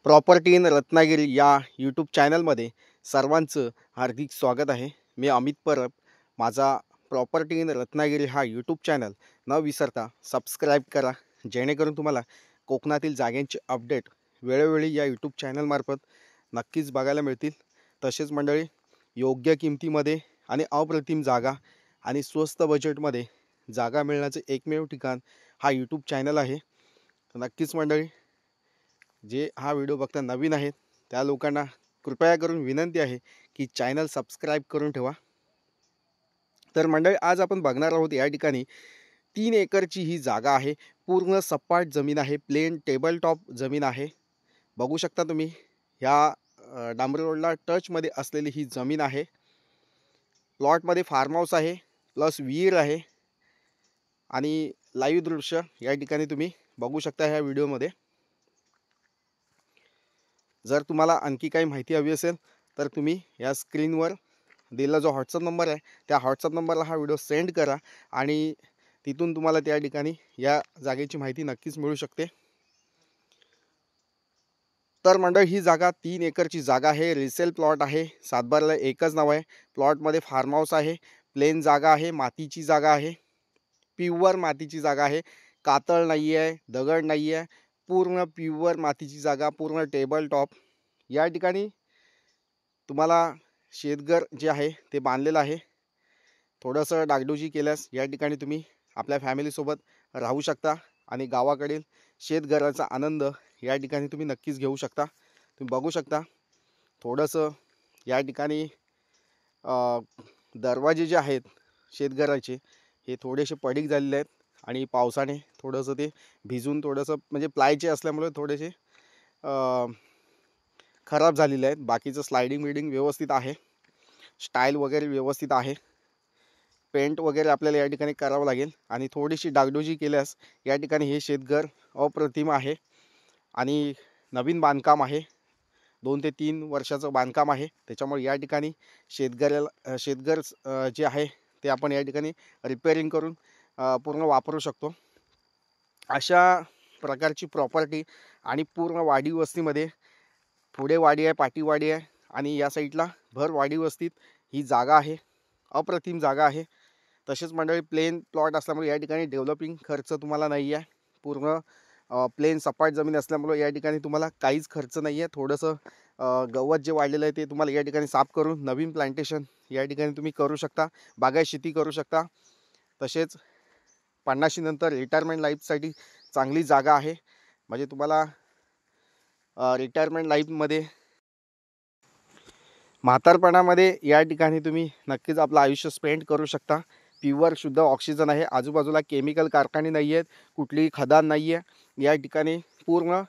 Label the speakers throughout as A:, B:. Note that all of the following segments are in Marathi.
A: प्रॉपर्टी इन रत्नागिरी या यूट्यूब चॅनलमध्ये सर्वांचं हार्दिक स्वागत आहे. मी अमित परब. माझा प्रॉपर्टी इन रत्नागिरी हा यूट्यूब चॅनल न विसरता सबस्क्राईब करा, जेणेकरून तुम्हाला कोकणातील जागांचे अपडेट वेळोवेळी या यूट्यूब चॅनलमार्फत नक्कीच बघायला मिळतील. तसेच मंडळी, योग्य किमतीमध्ये आणि अप्रतिम जागा आणि स्वस्त बजेटमध्ये जागा मिळण्याचे एकमेव ठिकाण हा यूट्यूब चॅनल आहे. नक्कीच मंडळी, जे हा व्हिडिओ बघता नवीन आहेत त्या लोकांना कृपया करून विनंती आहे की चॅनल सबस्क्राईब करून ठेवा. तर मंडळी, आज आपण बघणार आहोत या ठिकाणी 3 एकरची ही जागा आहे. पूर्ण सपाट जमीन आहे, प्लेन टेबल टॉप जमीन आहे. बघू शकता तुम्ही, ह्या डांबरी रोडला टचमध्ये असलेली ही जमीन आहे. प्लॉटमध्ये फार्म हाऊस आहे, प्लस विहीर आहे आणि लाईव्ह दृश्य या ठिकाणी तुम्ही बघू शकता ह्या व्हिडिओमध्ये. जर तुम्हाला आणखी काही माहिती हवी असेल तर तुम्ही या स्क्रीनवर दिलेला जो व्हॉट्सअप नंबर आहे त्या व्हॉट्सअप नंबरला हा व्हिडिओ सेंड करा आणि तिथून तुम्हाला त्या ठिकाणी या जागेची माहिती नक्कीच मिळू शकते. तर मंडळ, ही जागा 3 एकरची जागा आहे. रिसेल प्लॉट आहे. सातबाराला एकच नाव आहे. प्लॉटमध्ये फार्म हाऊस आहे. प्लेन जागा आहे, मातीची जागा आहे, प्युअर मातीची जागा आहे. कातळ नाही आहे, दगड नाही आहे, पूर्ण प्युअर मातीची जागा, पूर्ण टेबल टॉप. या ठिकाणी तुम्हाला शेतघर जे आहे ते बांधलेलं आहे. थोडंसं डागडुजी केल्यास या ठिकाणी तुम्ही आपल्या फॅमिलीसोबत राहू शकता आणि गावाकडील शेतघराचा आनंद या ठिकाणी तुम्ही नक्कीच घेऊ शकता. तुम्ही बघू शकता थोडंसं या ठिकाणी दरवाजे जे आहेत शेतघराचे हे थोडेसे पडीक झालेले आहेत आणि पावसाने थोडंसं ते भिजून थोडंसं म्हणजे प्लायचे असल्यामुळे थोडेसे खराब झालेले आहेत. बाकीचं स्लायडिंग बिल्डिंग व्यवस्थित आहे, स्टाईल वगैरे व्यवस्थित आहे. पेंट वगैरे आपल्याला या ठिकाणी करावं लागेल आणि थोडीशी डागडुजी केल्यास या ठिकाणी हे शेतघर अप्रतिम आहे आणि नवीन बांधकाम आहे. 2 ते 3 वर्षाचं बांधकाम आहे. त्याच्यामुळे या ठिकाणी शेतघर जे आहे ते आपण या ठिकाणी रिपेअरिंग करून पूर्ण वापरू शकतो. अशा प्रकारची प्रॉपर्टी आणि पूर्ण वाडी वस्तीमध्ये पुढे वाडी आहे, पाठी वाडी आहे आणि या साईडला भर वाडी वस्तीत ही जागा आहे. अप्रतिम जागा आहे. तसेच मंडळी, प्लेन प्लॉट असल्यामुळे या ठिकाणी डेव्हलपिंग खर्च तुम्हाला नाही आहे. पूर्ण प्लेन सपाट जमीन असल्यामुळे या ठिकाणी तुम्हाला काहीच खर्च नाही आहे. थोडंसं गवत जे वाढलेलं आहे ते तुम्हाला या ठिकाणी साफ करून नवीन प्लांटेशन या ठिकाणी तुम्ही करू शकता, बागायत शेती करू शकता. तसेच 50 नंतर रिटायरमेंट लाईफसाठी चांगली जागा आहे. म्हणजे तुम्हाला रिटायरमेंट लाईफमध्ये म्हातारपणामध्ये या ठिकाणी तुम्ही नक्कीच आपलं आयुष्य स्पेंड करू शकता. प्युअर शुद्ध ऑक्सिजन आहे. आजूबाजूला केमिकल कारखाने नाही आहेत, कुठलीही खदान नाही आहे. या ठिकाणी पूर्ण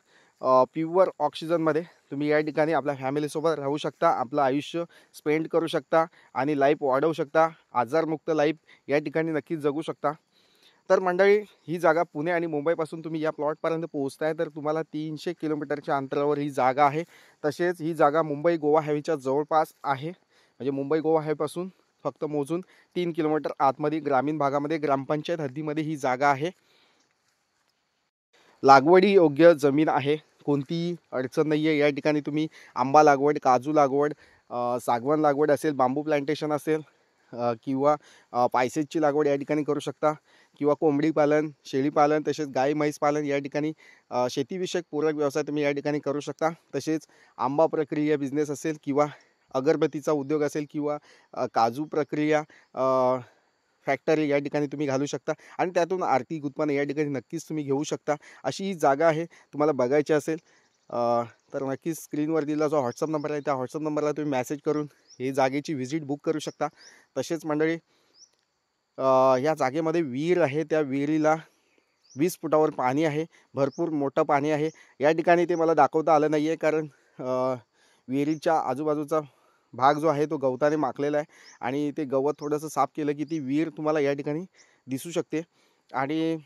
A: प्युअर ऑक्सिजनमध्ये तुम्ही या ठिकाणी आपल्या फॅमिलीसोबत राहू शकता, आपलं आयुष्य स्पेंड करू शकता आणि लाईफ वाढवू शकता. आजारमुक्त लाईफ या ठिकाणी नक्कीच जगू शकता. तर मंडळी, ही जागा पुणे आणि मुंबईपासून तुम्ही या प्लॉटपर्यंत पोहोचताय तर तुम्हाला 300 किलोमीटरच्या अंतरावर ही जागा आहे. तसेच ही जागा मुंबई गोवा हायवेच्या जवळपास आहे. म्हणजे मुंबई गोवा हायवेपासून फक्त मोजून 3 किलोमीटर आतमध्ये ग्रामीण भागामध्ये ग्रामपंचायत हद्दीमध्ये ही जागा आहे. लागवडी योग्य जमीन आहे, कोणतीही अडचण नाही आहे. या ठिकाणी तुम्ही आंबा लागवड, काजू लागवड, सागवान लागवड असेल, बांबू प्लांटेशन असेल किंवा पायसेसची लागवड या ठिकाणी करू शकता किंवा कोंबडी पालन, शेळी पालन, तसेच गाय म्हैस पालन या ठिकाणी शेतीविषयक पूरक व्यवसाय तुम्ही या ठिकाणी करू शकता. तसेच आंबा प्रक्रिया बिझनेस असेल किंवा अगरबत्तीचा उद्योग असेल किंवा काजू प्रक्रिया फॅक्टरी या ठिकाणी तुम्ही घालू शकता आणि त्यातून आर्थिक उत्पन्न या ठिकाणी नक्कीच तुम्ही घेऊ शकता. अशी ही जागा आहे. तुम्हाला बघायची असेल तर नक्कीच स्क्रीनवर दिलेला जो व्हॉट्सअप नंबर आहे त्या व्हॉट्सअप नंबरला तुम्ही मॅसेज करून ही जागेची व्हिजिट बुक करू शकता. तसेच मंडळी, या जागेमध्ये विहीर आहे. त्या विहिरीला 20 फुटावर पाणी आहे, भरपूर मोठं पाणी आहे. या ठिकाणी ते मला दाखवता आलं नाही आहे कारण विहिरीच्या आजूबाजूचा भाग जो आहे तो गवताने माखलेला आहे आणि ते गवत थोडंसं साफ केलं की ती विहीर तुम्हाला या ठिकाणी दिसू शकते. आणि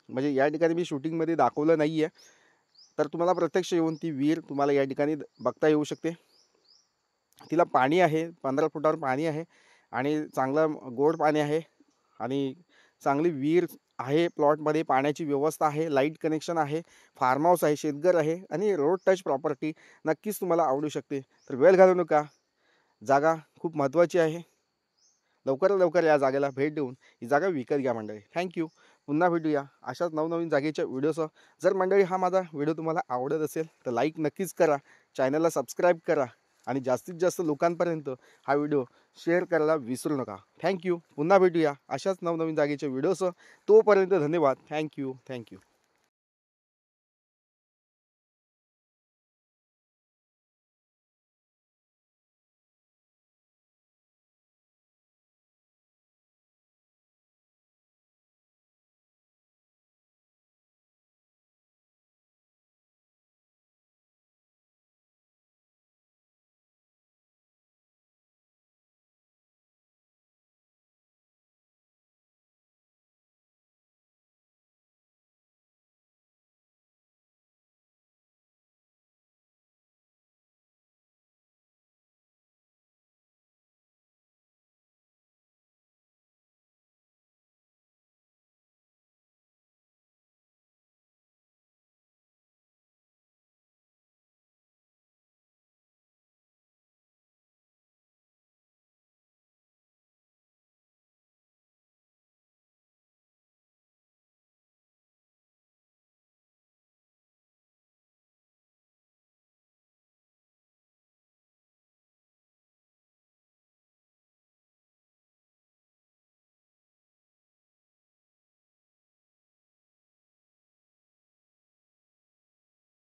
A: म्हणजे या ठिकाणी मी शूटिंगमध्ये दाखवलं नाही आहे, तर तुम्हाला प्रत्यक्ष येऊन ती विहीर तुम्हाला या ठिकाणी बघता येऊ शकते. तिला पाणी आहे, 15 फुटावर पाणी आहे आणि चांगलं गोड पाणी आहे आणि चांगली विहीर आहे, प्लॉटमध्ये पाण्याची व्यवस्था आहे, लाईट कनेक्शन आहे, फार्म हाऊस आहे, शेतघर आहे आणि रोड टच प्रॉपर्टी नक्कीच तुम्हाला आवडू शकते. तर वेळ घालवू नका, जागा खूप महत्त्वाची आहे. लवकरात लवकर या जागेला भेट देऊन ही जागा विकत घ्या मंडळी. थँक्यू. पुन्हा भेटूया अशाच नवनवीन जागेच्या व्हिडिओसह. जर मंडळी हा माझा व्हिडिओ तुम्हाला आवडत असेल तर लाईक नक्कीच करा, चॅनलला सबस्क्राईब करा आणि जास्तीत जास्त लोकांपर्यंत हा व्हिडिओ शेअर करायला विसरू नका. थँक्यू. पुन्हा भेटूया अशाच नवनवीन जागेच्या व्हिडिओसह. तोपर्यंत धन्यवाद. थँक्यू.